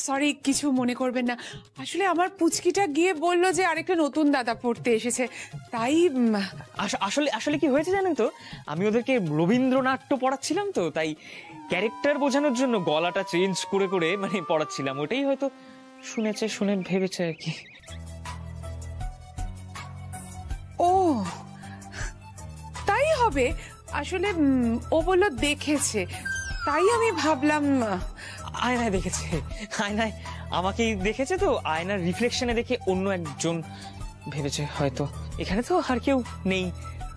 সরি, কিছু মনে করবেন না। আসলে আমার পুচকিটা গিয়ে বলল যে আরেকটা নতুন দাদা পড়তে এসেছে, তাই আসলে আসলে কি হয়েছে জানেন তো, আমি ওদেরকে রবীন্দ্রনাট্য পড়াচ্ছিলাম তো, তাই ক্যারেক্টার বোঝানোর জন্য গলাটা চেঞ্জ করে করে মানে পড়াচ্ছিলাম, ওটাই হয়তো শুনেছে, শুনে ভেবেছে আর কি। ও তাই হবে, আসলে ও বলল দেখেছে, তাই আমি ভাবলাম। আয়নায় দেখেছে, আয়নায় আমাকেই দেখেছে তো, আয়নার রিফ্লেকশনে দেখে অন্য একজন ভেবেছে হয়তো। এখানে তো আর কেউ নেই,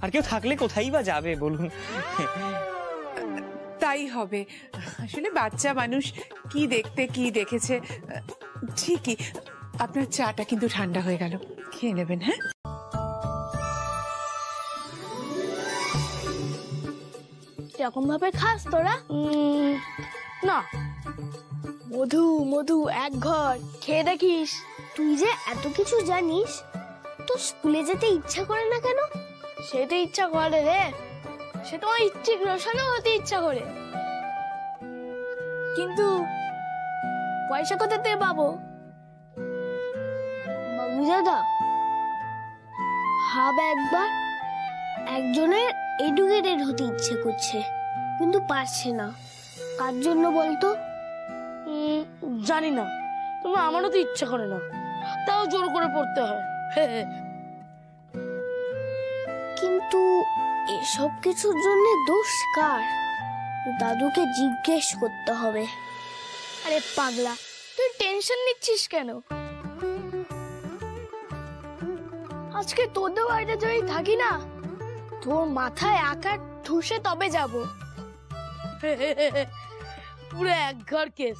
আর কেউ থাকলে কোথায় বা যাবে বলুন? তাই হবে, আসলে বাচ্চা মানুষ কি দেখতে কি দেখেছে। ঠিকই, আপনার চাটা কিন্তু ঠান্ডা হয়ে গেল, খেয়ে নেবেন। হ্যাঁ, এরকম ভাবে খাস তোরা? না, মধু মধু এক ঘর খেয়ে দেখিস। তুই যে এত কিছু জানিস, তো স্কুলে যেতে ইচ্ছা করে না কেন? সেটা ইচ্ছা করে রে, সে তোমার ইচ্ছে রোশনও হতে ইচ্ছা করে, কিন্তু পয়সা কোথাতে পাবো? বাবু দাদা, ভাব একবার, একজনের এডুকেটেড হতে ইচ্ছে করছে কিন্তু পারছে না, কার জন্য বলতো? জানি না, তোমরা আমারও তো ইচ্ছা করে না, তাও জোর করে পড়তে হয়। কিন্তু এসব কিছুর জন্য দোষ কার? দাদুকে জিজ্ঞেস করতে হবে। আরে পাগলা, তুই টেনশন নিচ্ছিস কেন? আজকে তোদের বাড়িতে যদি থাকি না, তোর মাথায় আকার ঠুসে তবে যাব। পুরো এক ঘর কেস।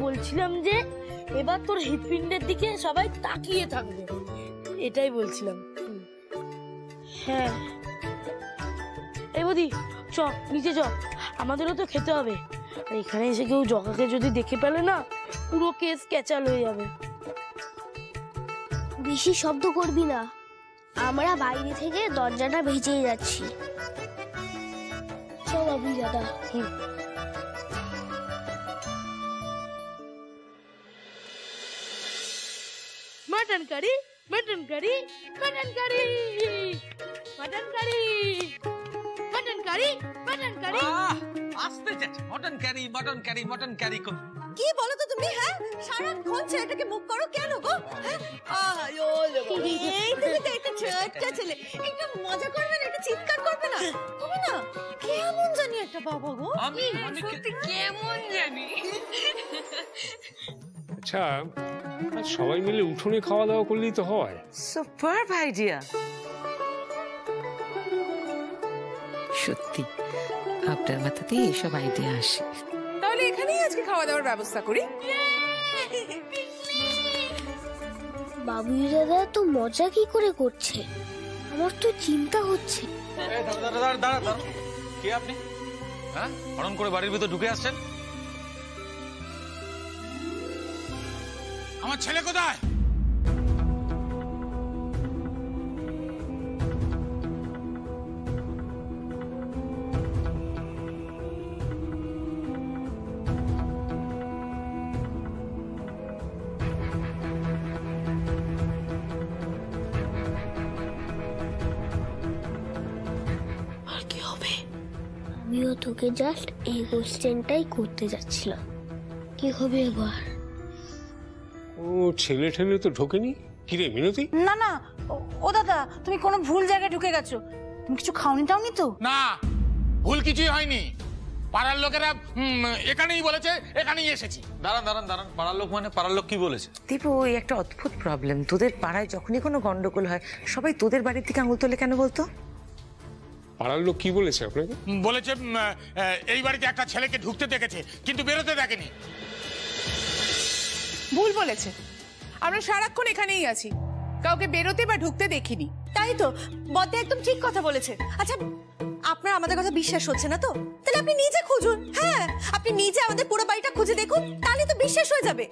বলছিলাম যে এবার তোর হৃৎপিণ্ডের দিকে সবাই তাকিয়ে থাকবে, এটাই বলছিলাম। হ্যাঁ, এই বৌদি চ নিচে চ, আমাদেরও তো খেতে হবে। আর এখানে এসে কেউ জগাকে যদি দেখে পেলে না, পুরো কেস ক্যাচাল হয়ে যাবে। বেশি শব্দ করবি না, আমরা বাইরে থেকে দরজাটা ভেজেই যাচ্ছি। চল বাবু দাদা। Mutton curry, mutton curry, mutton curry, mutton curry, mutton curry, mutton curry. আসতে যাচ্ছে mutton curry, mutton curry, mutton curry. কি বলো তো তুমি? হ্যাঁ, সারাক্ষণ ছেলেটাকে মুখ করো কেন গো? এই তুমি তো একটা ছোট্ট ছেলে, একটু মজা করবে না, একটু চিৎকার করবে না? তুমি না কেমন জানি একটা বাবা গো, আমি সত্যি কেমন জানি। আচ্ছা, সবাই মিলে উঠোনে খাওয়া দাওয়া করলেই তো হয়। সুপারব আইডিয়া, সত্যি আপনার মাথাতেই এসব আইডিয়া আসে। তাহলে এখানেই আজকে খাওয়া দাওয়ার ব্যবস্থা করি। বাবু দাদা তো মজা কি করে করছে, আমার তো চিন্তা হচ্ছে। কে আপনি? হ্যাঁ, হরণ করে বাড়ির ভিতর ঢুকে আসছেন? আমার ছেলে কোথায়? আর কি হবে? আমিও তোকে জাস্ট এই কোশ্চেনটাই করতে যাচ্ছিলাম, কি হবে এবার? ও ছেলে ঠেলে তো ঢোকেনি। কিরে মিনতি? না না, ও দাদা, তুমি কোনো ভুল জায়গায় ঢুকে গেছো। তুমি কিছু খাওনি টাওনি তো? না, ভুল কিছুই হয়নি। পাড়ার লোকেরা এখানেই বলেছে, এখানেই এসেছি। দাঁড়ান দাঁড়ান দাঁড়ান, পাড়ার লোক মানে পাড়ার লোক কি বলেছে? দীপু, ওই একটা অদ্ভুত প্রবলেম, তোদের পাড়ায় যখনই কোনো গন্ডগোল হয় সবাই তোদের বাড়ির দিকে আঙুল তোলে কেন বলতো? পাড়ার লোক কি বলেছে আপনাকে? বলেছে এই বাড়িতে একটা ছেলেকে ঢুকতে দেখেছে কিন্তু বেরোতে দেখেনি। ভুল বলেছে, আমরা সারাক্ষণ এখানেই আছি, কাউকে বেরোতে বা ঢুকতে দেখিনি। তাই তো, বদ্দা একদম ঠিক কথা বলেছে। আচ্ছা, আপনার আমাদের কথা বিশ্বাস হচ্ছে না তো? তাহলে আপনি নিজে খুঁজুন। হ্যাঁ, আপনি নিজে আমাদের পুরো বাড়িটা খুঁজে দেখুন, তাহলে তো বিশ্বাস হয়ে যাবে।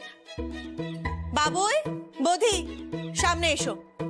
বাবুই, বৌদি, সামনে এসো।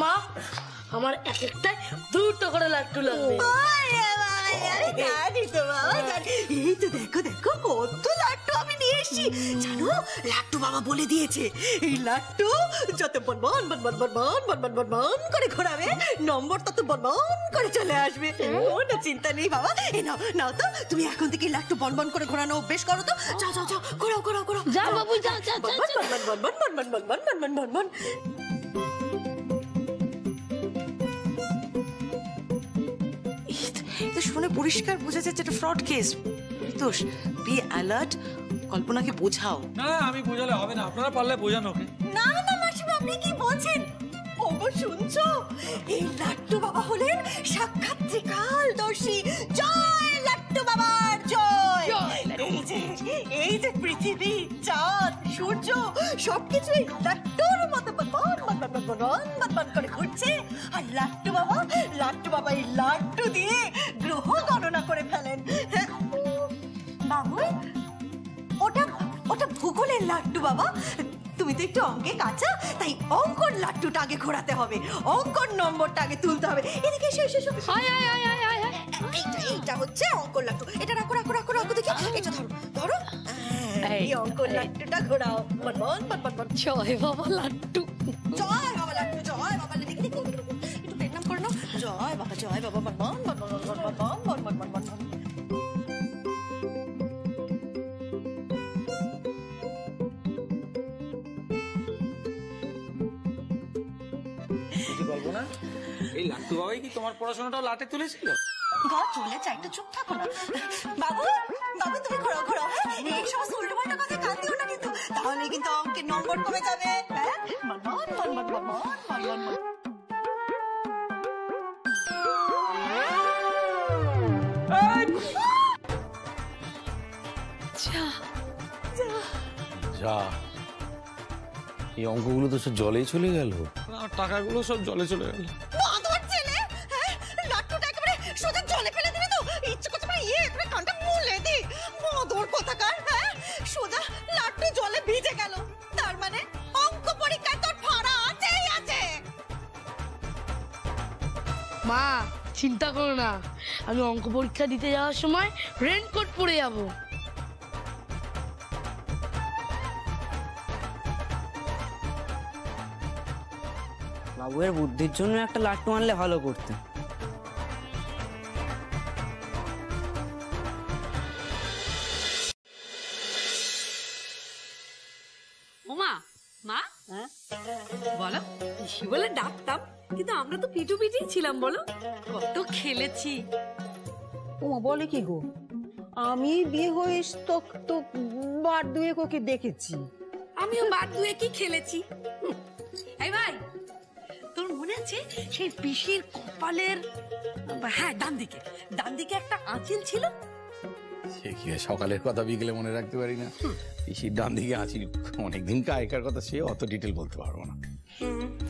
মা আমার এক একটাই 2টো করে লাড্ডু লাগবে। জানি তো বাবা, জানি। এই তো দেখো দেখো কত লাড্ডু আমি নিয়ে এসেছি জানো। লাড্ডু বাবা বলে দিয়েছে এই লাড্ডু যত বনবন বনবন বনবন বনবন বনবন করে ঘোরাবে নম্বর তত বনবন করে চলে আসবে। কোনো চিন্তা নেই বাবা। এই নাও নাও তো, তুমি এখন থেকে লাড্ডু বনবন করে ঘোরানো অভ্যেস করো তো। যাও যাও যাও, ঘোরাও ঘোরাও ঘোরাও। যা বাবু যা যা যা। বনবন বনবন বনবন বনবন বনবন বনবন বনবন। শুনে পরিষ্কার বোঝা যাচ্ছে এটা ফ্রড কেস। রিতোষ, বি অ্যালার্ট, কল্পনাকে বোঝাও। না আমি বোঝালে হবে না, আপনারা পারলে বোঝানো ওকে। না না মাসিমা, আপনি কি বলছেন? ওগো শুনছো, এই লাড্ডু বাবা হলেন সাক্ষাৎ ত্রিকালদর্শী। জয় লাড্ডু বাবার জয়। এই যে পৃথিবী, চাঁদ, সূর্য সবকিছু এই লাড্ডুর মতো বনবন করে ঘুরছে। আর লাড্ডু বাবা এই লাড্ডু দিয়ে গ্রহ গণনা করে ফেলেন। বাবু, ওটা ভূগোলের লাড্ডু বাবা। তুমি তো একটু অঙ্কে কাঁচা, তাই অঙ্কর লাড্ডুটা আগে ঘোরাতে হবে, অঙ্কর নম্বরটা আগে তুলতে হবে। এদিকে এসো এসো এসো। এইটা হচ্ছে অঙ্কর লাড্ডু। এটা রাখো রাখো রাখো রাখো, দেখি এটা ধরো ধরো। এই অঙ্কর লাড্ডুটা ঘোরাও। বনবন বনবন বন। জয় বাবা লাড্ডু, জয় বাবা লাড্ডু, জয় বাবা। দেখি দেখি একটু পেট নাম করে নাও। জয় বাবা, জয় বাবা। বনবন বনবন বনবন বনবন বনবন বনবন। কল্পনা, এই লাড্ডু বাবাই কি তোমার পড়াশোনাটা লাটে তুলেছিল? গা চলে চাই, একটু চুপ থাকো না। বাবু বাবু, তুমি ঘোরাও ঘোরাও। হ্যাঁ, এই সমস্ত উল্টো পাল্টা কথা কান দিও না কিন্তু, তাহলে কিন্তু অঙ্কের নম্বর কমে যাবে। হ্যাঁ, বনবন বনবন বনবন বনবন। যা, এই অঙ্কগুলো তো সব জলেই চলে গেল। টাকাগুলো সব জলে চলে গেল। তোমার ছেলে লাড্ডুটা একেবারে সোজা জলে ফেলে দিলে তো। ইচ্ছে করছে একেবারে কানটা মুলে দি। মদর কোথাকার। হ্যাঁ, সোজা লাড্ডু জলে ভিজে গেল, তার মানে অঙ্ক পরীক্ষায় তোর ফাড়া আছেই আছে। মা চিন্তা করো না, আমি অঙ্ক পরীক্ষা দিতে যাওয়ার সময় রেনকোট পরে যাবো। বাবুয়ের বুদ্ধির জন্য একটা লাড্ডু আনলে ভালো করতে। ওমা, মা বলো, পিসি বলে ডাকতাম, কিন্তু আমরা তো পিটু পিটি ছিলাম। বলো, কত খেলেছি। ওমা বলে কি গো, আমি বিয়ে হয়ে তো বার দুয়েক ওকে দেখেছি। আমিও বার দুয়েকই খেলেছি। এই ভাই, তোর মনে আছে সেই পিসির কপালের, হ্যাঁ ডান দিকে একটা আঁচিল ছিল? সে কি সকালের কথা বিকেলে মনে রাখতে পারি না। পিসির ডান দিকে আঁচিল অনেকদিন আগেকার কথা, সে অত ডিটেল বলতে পারবো না।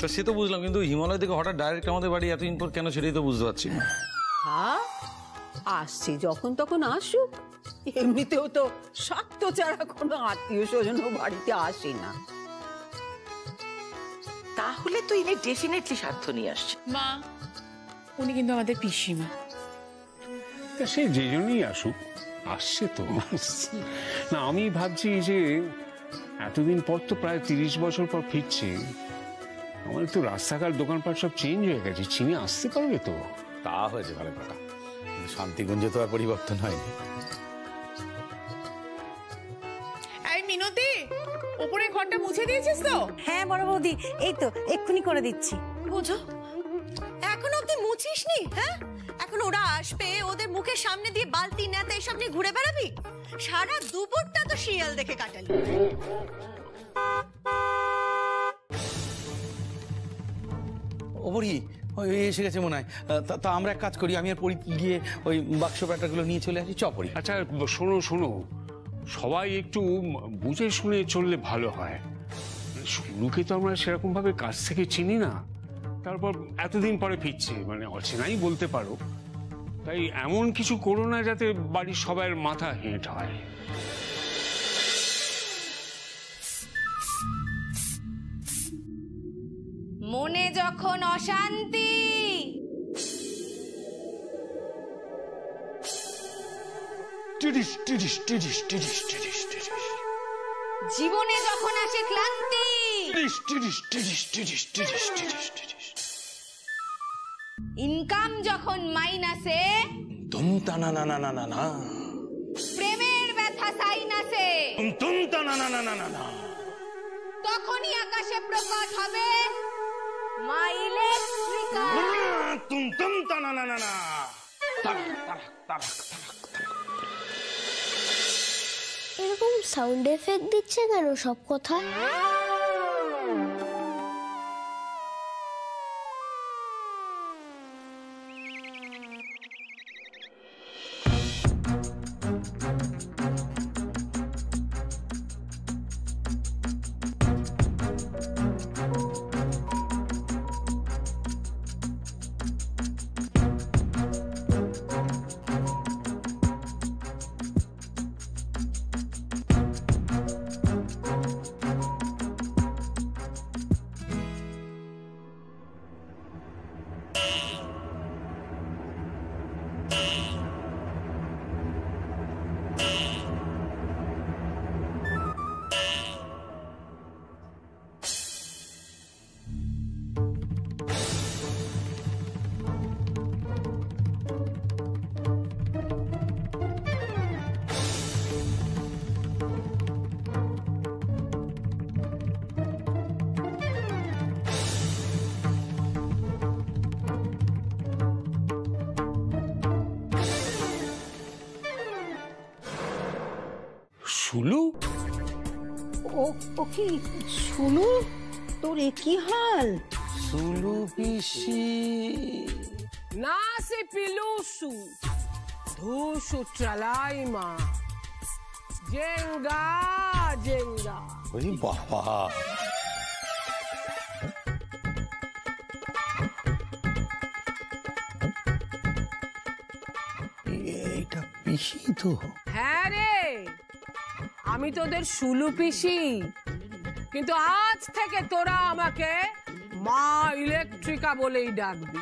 তা সে তো বুঝলাম, কিন্তু হিমালয় থেকে হঠাৎ ডাইরেক্ট আমাদের বাড়ি এতদিন পর কেন, সেটাই তো বুঝতে পারছি না। হ্যাঁ, আসছে যখন তখন আসুক। এমনিতেও তো স্বার্থ ছাড়া কোনো আত্মীয় স্বজন বাড়িতে আসে না। তাহলে তো ইনি ডেফিনেটলি স্বার্থ নিয়ে আসছে। মা, উনি কিন্তু আমাদের পিসিমা। তা সে যে জন্যই আসুক, আসছে তো। না, আমি ভাবছি যে এতদিন পর তো প্রায় 30 বছর পর ফিরছে, আমার তো রাস্তাঘাট দোকানপাট সব চেঞ্জ হয়ে গেছে, চিনি আসতে পারবে তো? তা হয়েছে ভালো কথা, কিন্তু শান্তিগঞ্জে তো আর পরিবর্তন হয়নি। এই মিনতি, উপরে ঘরটা মুছে দিয়েছিস তো? হ্যাঁ বড় বৌদি, এই তো এক্ষুনি করে দিচ্ছি। বুঝো, এখনো অব্দি মুছিসনি? হ্যাঁ, এখন ওরা আসবে, ওদের মুখের সামনে দিয়ে বালতি নেতা এসব নিয়ে ঘুরে বেড়াবি? সারা দুপুরটা তো শিয়াল দেখে কাটালি। ও বুড়ি, ওই এসে গেছে মনে হয়। তা আমরা এক কাজ করি, আমি আর পরি গিয়ে ওই বাক্স ব্যাটাগুলো নিয়ে চলে আসি। চপরি। আচ্ছা শোনো শোনো, সবাই একটু বুঝে শুনে চললে ভালো হয়। শুরুকে তো আমরা সেরকম ভাবে কাছ থেকে চিনি না, তারপর এতদিন পরে ফিরছে, মানে অচেনাই বলতে পারো। তাই এমন কিছু করো না যাতে বাড়ির সবার মাথা হেঁট হয়। মনে যখন অশান্তি, জীবনে যখন আসে ক্লান্তি, ইনকাম যখন মাইনাসে, প্রেমের ব্যথা সাইনাসে, তখনই আকাশে প্রকট হবে মা ইলেকট্রিকা। এরকম সাউন্ড এফেক্ট দিচ্ছে কেন সব কথা? সুলু, ও কি সুলু? তোর এ কি হাল? সুলু পিসি না সে পিলুসু ধুসু চালাইমা জেঙ্গা জেঙ্গা। ওরে বাবা, এইটা পিসি তো? হ্যাঁ রে, আমি তোদের সুলু পিসি, কিন্তু আজ থেকে তোরা আমাকে মা ইলেকট্রিকা বলেই ডাকবি।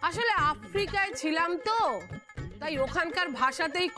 আসলে আফ্রিকায় ছিলাম তো, তাই ওখানকার ভাষাতেই